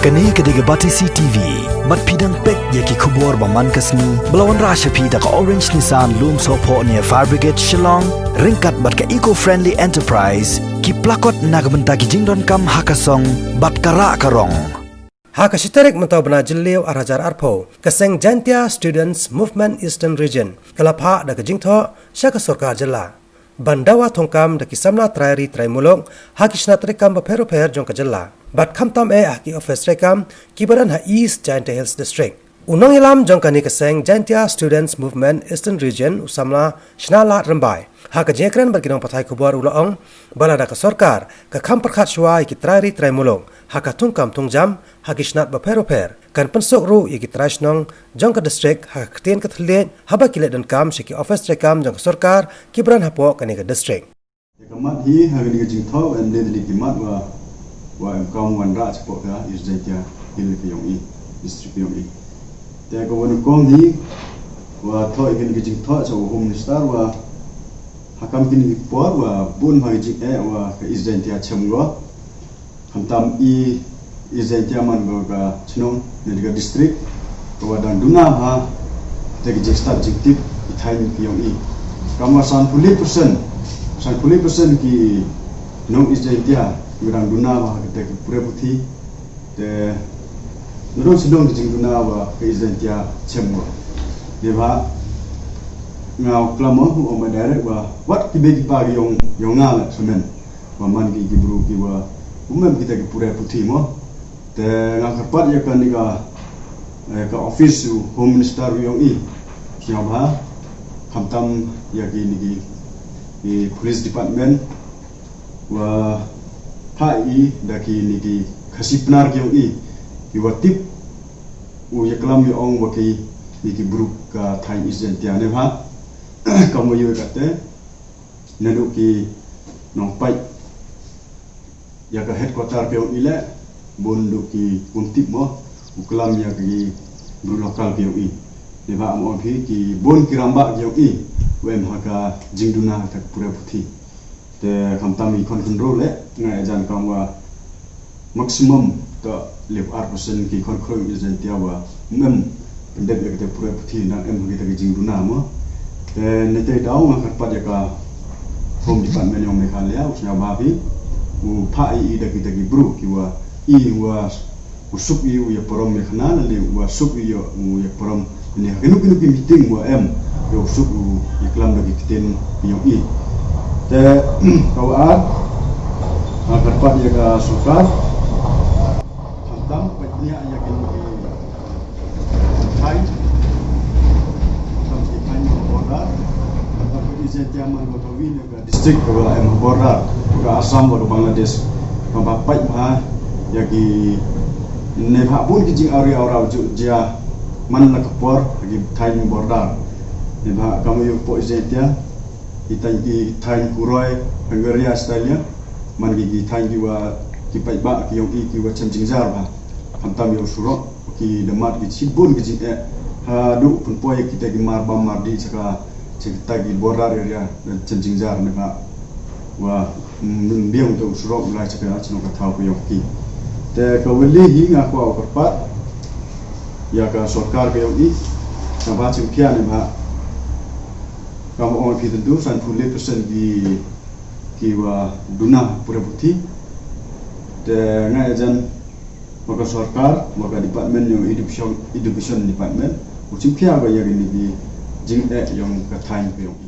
Kani kediga Batisi TV, mat pidang pek yaki kubur baman kasni, belawan rasha pida ka Orange Nissan Loom Sopo near Fire Brigade Shillong, ringkat bat ka eco-friendly enterprise, ki plakot nagbenta ki jingdon kam hakasong, bat kara karong. Haka sitarik mentau bena jeliu arajar arpo, keseng Jantia Students Movement Eastern Region, kelapa da kejingtho, syaka sorkar jela. Bandawa thongkam da kisamna trairi traimulong, haki sna trekam baperoper jong kajela. Bat kamtam haki office trekam, kibaran ha East Jantia Hills District. Unong ilam jong kani keseng Jantia Students Movement Eastern Region usamla shnala rembai. Haka jekran berginong patai kubuar uloong, balada ka sorkar, ka kam perkhat syuai ki trairi traimulong, haka tungkam tungjam, haki snat baperoper. Kan pensok ru yaki trashnong jong ka district haka ketien ketliet haba kilet dan kam syaki office trekam jong ka sorkar kibran hapo kani ka district. Kamat hi hagani ka jingtho and ledli kimat wa kam wan ra chpo ka is Jantia Hill ki yong i district yong i. Te ko wan kong hi wa tho igani ka jingtho cha home minister wa hakam kini por wa bun hagi jing wa ka is Jantia chamgo hamtam i Jantia man go ka chnong medical district ko dan duna ha te ki jista jiktik ithain ki yong i kama san 40% ki nong is Jantia gudang duna wa te ki pure puthi te nurong sidong ki jing duna wa ka is Jantia chemgo deba ngau klamo o ma direct wa wat ki be ki pa yong ngala sumen wa man ki bru ki wa umem kita ki pure puthi mo te ngakapat ya kan ka office home minister yong i siapa kamtam ya ki police department wa hai daki niki khasipnar yong i iwatip u yaklam yong wa ki niki bruk ka thai is Jantia ne ha kamu yu kate nanu ki nongpai ya ka headquarter yong ile bondu ki untip mo uklam ya ki bru lokal ki oi deba mo ki bon kiramba ki oi wem haka jingduna tak pura puthi te kamtami control le ngai jan kamwa maximum to live % ki control is Jantia wa mem pendek ya te pura puthi na em hagi tak jingduna mo te nete daw ngakat pa ya ka home department yong Meghalaya usnya babi u pai ida kita ki bru ki wa i was usuk i ya porom me khana le wa suk i ya porom ni kenu ki meeting wa em yo suk u iklam lagi kiten yo i te kawat agar pat ya ka sukar hantam patnya ya kenu ki thai hantam ki thai border hantam ki Jantia man go to win ka district ko em border ka Assam wa Bangladesh papai ma yaki nebha pun ki jing area ora dia man la kapor lagi thai border nebha kamu yu po Jantia itan ki thai kuroi Hungary Australia man ki thai ki wa ki pai ba ki yong ki wa cham jingjar ba hamtam yu suro ki demat ki chibun ki jing ha du pun po ki ta ki mar ba mar di chaka chita ki border area cham jingjar nebha wa biang tu suro mulai chaka chino ka thau ko yong ki te kawali hi nga ko korpat ya ka sorkar ke yong i sampa chungkia ne ba kamu on pi tentu san 40% ki wa duna pura puthi te nga jan maka sorkar maka department yang education department chungkia ba ya ni jing yong ka thain ke yong